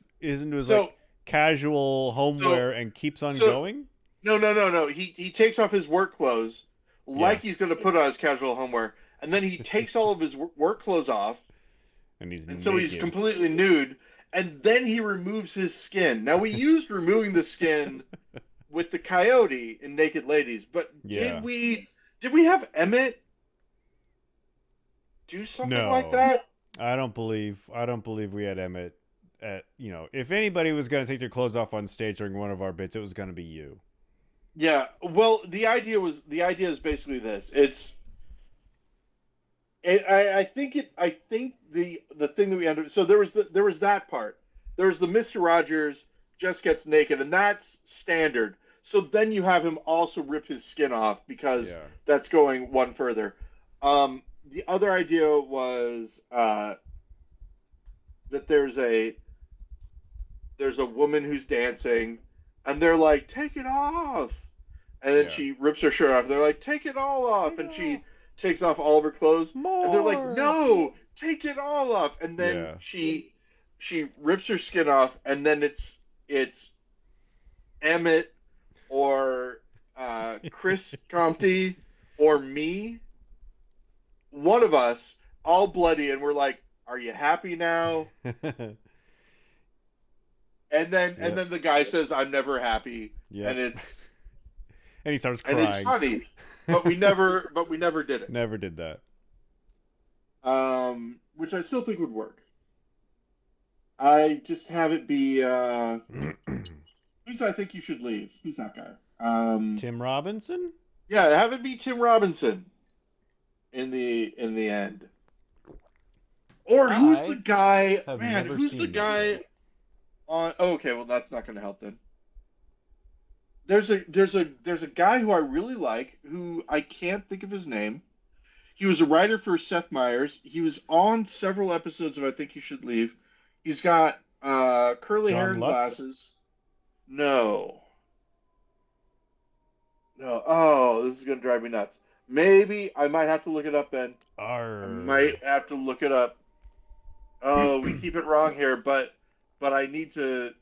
So like casual so homeware and keeps on so going? no, no, no, no. He takes off his work clothes Yeah. like he's going to put on his casual homeware, and then he takes all of his work clothes off, And he's and so he's naked. completely nude. And then he removes his skin. Now we used removing the skin with the coyote in Naked Ladies, but Yeah. did we have Emmett do something like No. that? I don't believe we had Emmett at, if anybody was going to take their clothes off on stage during one of our bits, it was going to be you. Yeah. Well, the idea is basically this. I think the thing that we ended. So there was that part. There was the Mr. Rogers just gets naked, and that's standard. So then you have him also rip his skin off because Yeah. that's going one further. The other idea was that there's a woman who's dancing, and they're like, "Take it off," and then Yeah. she rips her shirt off. They're like, "Take it all off," Take it and she off. takes off all of her clothes, and they're like, More. "No, take it all off," and then Yeah. she rips her skin off, and then it's Emmett or Chris Comte or me, one of us, all bloody, and we're like, "Are you happy now?" And Yep. then the guy says, "I'm never happy," and Yep. it's And he starts and it's crying. funny, but we never did it. Never did that. Which I still think would work. I just have it be who's I think you should leave. Who's that guy? Tim Robinson? Yeah, have it be Tim Robinson in the end. Or who's the I guy? have Man, never who's the seen that show. guy on? Oh, okay, well that's not going to help then. There's a guy who I really like who I can't think of his name. He was a writer for Seth Meyers. He was on several episodes of I Think You Should Leave. He's got curly hair John and Lutz? glasses. No. No. Oh, this is gonna drive me nuts. Maybe I might have to look it up, Ben. I Arr. might have to look it up. Oh, we keep it wrong here, but I need to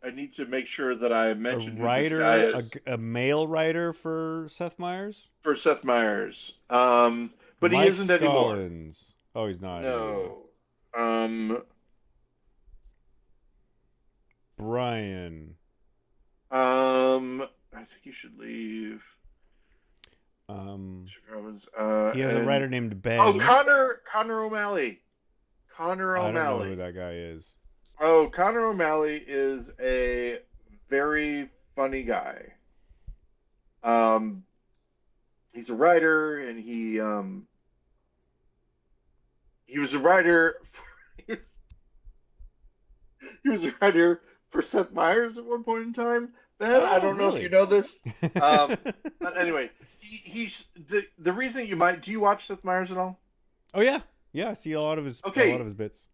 make sure that I A mention who this guy writer, is a male writer for Seth Meyers? for Seth Meyers. But he Mike isn't anymore. Scollins. Oh, he's not anymore. No. Um, Brian. I think you should leave. Um, Robbins, he has a and writer named oh, Ben. Connor O'Malley. Connor I don't know who O'Malley. that guy is. Oh, Connor O'Malley is a very funny guy. Um, he's a writer, and he was a writer. He was, he was a writer for Seth Meyers at one point in time. Ben, I Oh, don't know if you really? know this. Um, but anyway, he's the reason you might. Do you watch Seth Meyers at all? Oh yeah, yeah. I see a lot of his Okay, bits.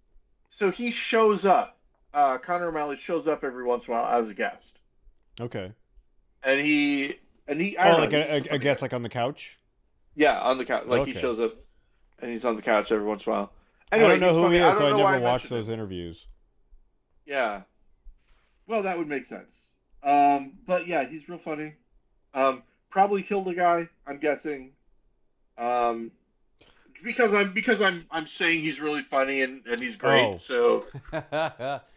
so he shows up. Connor O'Malley shows up every once in a while as a guest, Okay. and he I Oh, don't know, like he's just a a funny guest guy. like on the couch. Yeah, on the couch, like he Okay. shows up and he's on the couch every once in a while. I don't Anyway, know he's who he funny. I is, so don't I know why never I watched mentioned those him. interviews. Yeah, well, that would make sense. But yeah, he's real funny. Probably killed a guy, I'm guessing. Um, because I'm saying he's really funny and he's great. Oh. So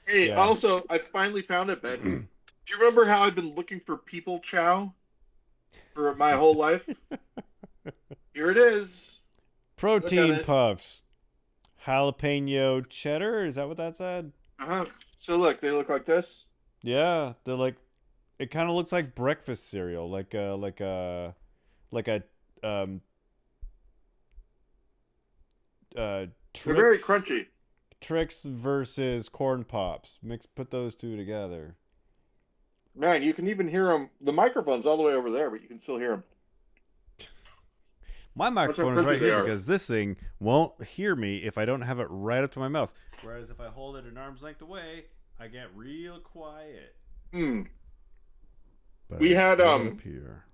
hey, Yeah. also I finally found it, Ben. Do you remember how I've been looking for people chow for my whole life? Here it is. Look at Protein it. puffs. Jalapeno cheddar? Is that what that said? Uh-huh. So look, they look like this. Yeah, they're like it kind of looks like breakfast cereal, like a um They're very Trix crunchy. Trix versus corn pops. Put those two together. Man, you can even hear them. The microphone's all the way over there, but you can still hear them. My That's how microphone is crunchy right they here are. because this thing won't hear me if I don't have it right up to my mouth. Whereas if I hold it an arm's length away, I get real quiet. Hmm. But We I had put it up here.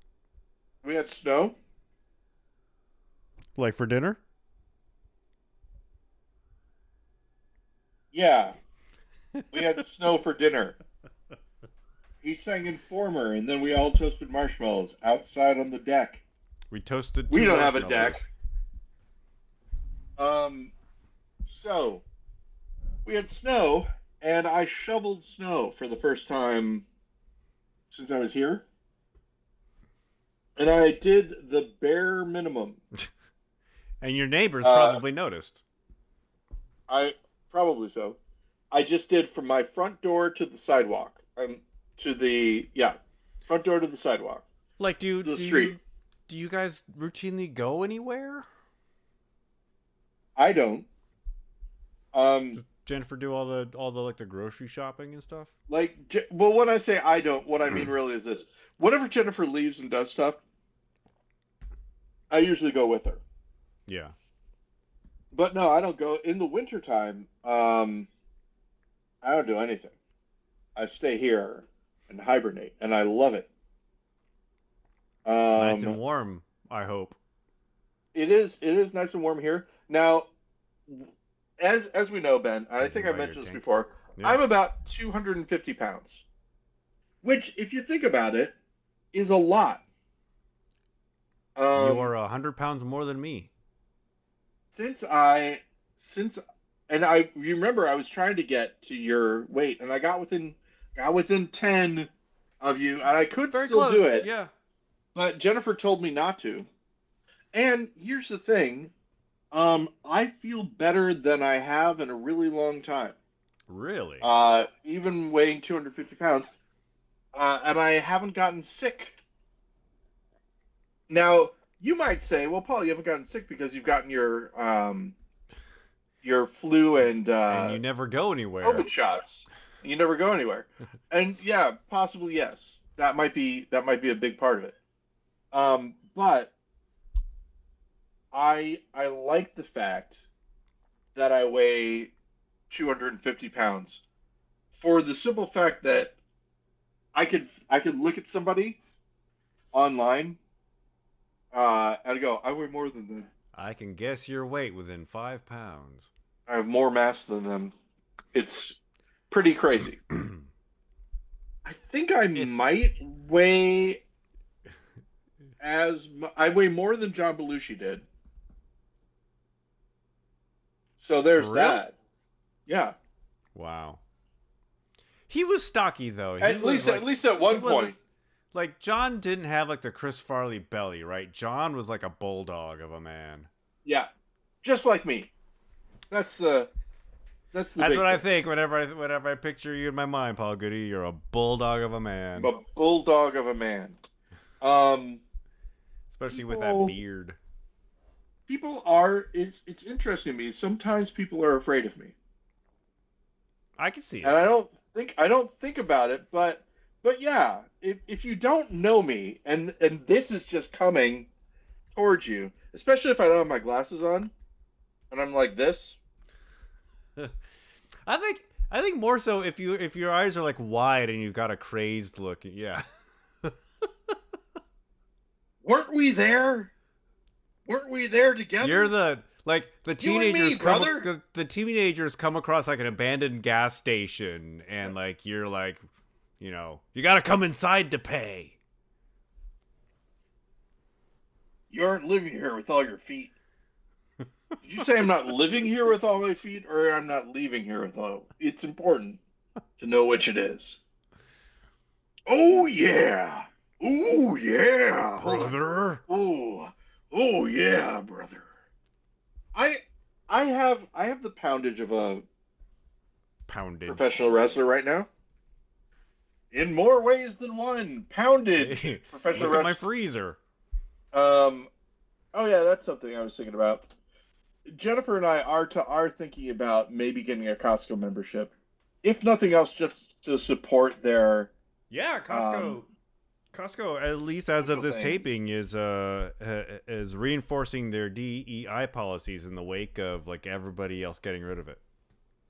we had snow. Like for dinner? Yeah, we had snow for dinner. He sang Informer, and then we all toasted marshmallows outside on the deck. We toasted We two don't have a marshmallows. deck. Um, so we had snow, and I shoveled snow for the first time since I was here, and I did the bare minimum. And your neighbors Uh, probably noticed. I probably so. I just did from my front door to the sidewalk. To the yeah, front door to the sidewalk, Like, to the street. do you guys routinely go anywhere? I don't. Does Um, Jennifer do all the like the grocery shopping and stuff? well, when I say I don't, what I mean really is this: whenever Jennifer leaves and does stuff, I usually go with her. Yeah. But no, I don't go in the wintertime. I don't do anything. I stay here and hibernate, and I love it. Nice and Um, warm, I hope. it is nice and warm here now. As we know, Ben, I Judging think I by your mentioned this tank. before. Yeah. I'm about 250 pounds, which, if you think about it, is a lot. You are Um, 100 pounds more than me. since I since and I you remember I was trying to get to your weight, and I got within 10 of you, and I could Very still do close. it, Yeah. but Jennifer told me not to. And here's the thing, I feel better than I have in a really long time. Really? Even weighing 250 pounds, and I haven't gotten sick. Now, you might say, well, Paul, you haven't gotten sick because you've gotten your flu and And you never go anywhere. COVID shots. You never go anywhere. And yeah, possibly yes. That might be a big part of it. But I like the fact that I weigh 250 pounds for the simple fact that I could look at somebody online, and go, I weigh more than them. I can guess your weight within 5 pounds. I have more mass than them. It's pretty crazy. I think I If might weigh I weigh more than John Belushi did. So for there's real? that. Yeah. Wow. He was stocky though. At least at least at He one wasn't point. like John didn't have like the Chris Farley belly, right? John was like a bulldog of a man. Yeah. Just like me. That's the That's big what I thing. think whenever I picture you in my mind, Paul Goody. You're a bulldog of a I'm man, a bulldog of a man. Um especially with that people beard. people are it's interesting to me. Sometimes people are afraid of me. I can see And it. I don't think about it, but yeah, if you don't know me, and this is just coming towards you, especially if I don't have my glasses on and I'm like this. I think I think more so if your eyes are like wide and you've got a crazed look. Yeah. Weren't we there? Weren't we there together? You're the the You and teenagers me, brother. the teenagers come across like an abandoned gas station and like you're like, you got to come inside to pay. You aren't living here with all your feet. Did you say I'm not living here with all my feet, or I'm not leaving here with all? It's important to know which it is. Oh yeah. Oh yeah. Brother. Oh yeah, brother. I I have the poundage of a professional wrestler right now. In more ways than one. Poundage. Hey, Professional look at my wrestler. freezer. Oh yeah, that's something I was thinking about. Jennifer and I are thinking about maybe getting a Costco membership, if nothing else, just to support their Yeah, Costco. Costco, at least as of this things. taping, is reinforcing their DEI policies in the wake of like everybody else getting rid of it.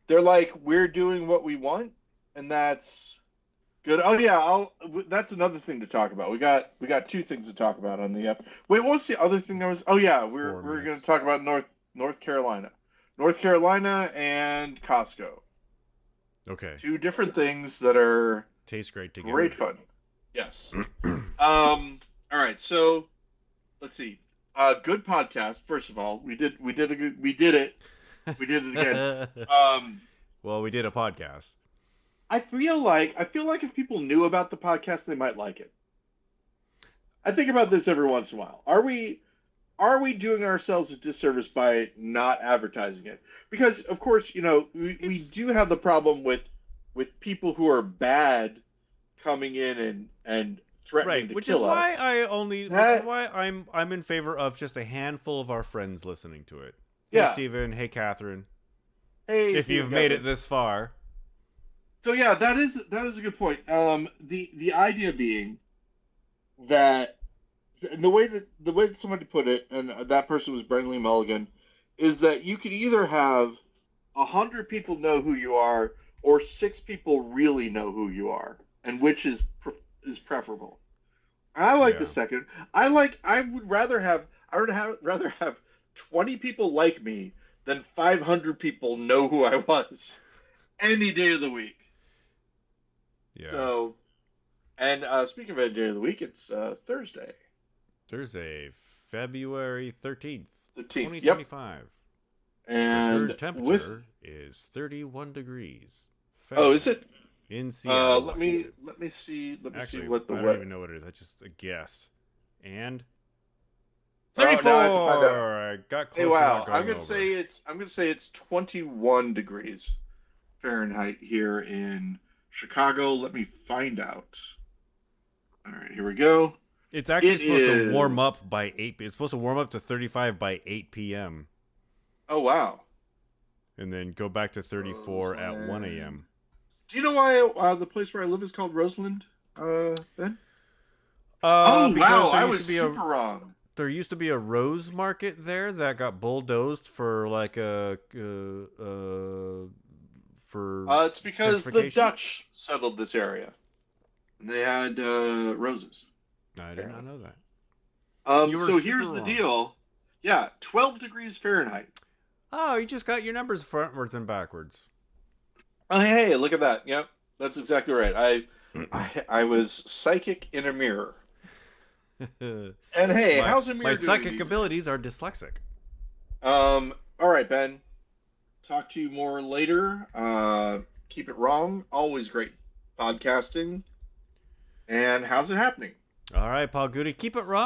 They're like, we're doing what we want, and that's good. Oh yeah, that's another thing to talk about. We got two things to talk about on the app. Wait, what was the other thing that was? Oh yeah, we're going to talk about North Carolina, and Costco. Okay. Two different things that are Tastes great together. great fun. Yes. All right. So let's see. Good podcast. First of all, we did it again. Well, we did a podcast. I feel like if people knew about the podcast, they might like it. I think about this every once in a while. Are we doing ourselves a disservice by not advertising it? Because of course, we do have the problem with people who are bad coming in and threatening to kill us. Which is why I'm in favor of just a handful of our friends listening to it. Yeah. Hey Steven, hey Catherine. Hey, if you've made it this far. So yeah, that is a good point. The idea being that the way that somebody put it, and that person was Brendan Lee Mulligan, is that you can either have 100 people know who you are, or 6 people really know who you are, and which is preferable. And I like the second. I would rather have 20 people like me than 500 people know who I was any day of the week. Yeah. So, and speaking of any day of the week, it's Thursday. Thursday, February 13th, 2025. 2025. And the current temperature is 31 degrees. Oh, is it? In Seattle. Let me see. Actually, see what the I don't even know what it is. I just guessed. And 34. I got close. Hey, wow! To I'm gonna say it's 21 degrees Fahrenheit here in Chicago. Let me find out. All right, here we go. It's actually supposed to warm up by 8. It's supposed to warm up to 35 by 8 p.m. Oh wow! And then go back to 34 at 1 a.m. Do you know why the place where I live is called Roseland, Ben? Oh wow! I was super wrong. There used to be a rose market there that got bulldozed for like it's because the Dutch settled this area, and they had roses. I did not know that. So here's the deal. Yeah, 12 degrees Fahrenheit. Oh, you just got your numbers frontwards and backwards. Oh, hey, look at that. Yep, that's exactly right. I was psychic in a mirror. And hey, how's a mirror doing? My psychic abilities are dyslexic. All right, Ben. Talk to you more later. Keep it wrong. Always great podcasting. And how's it happening? All right, Paul Goody. Keep it wrong.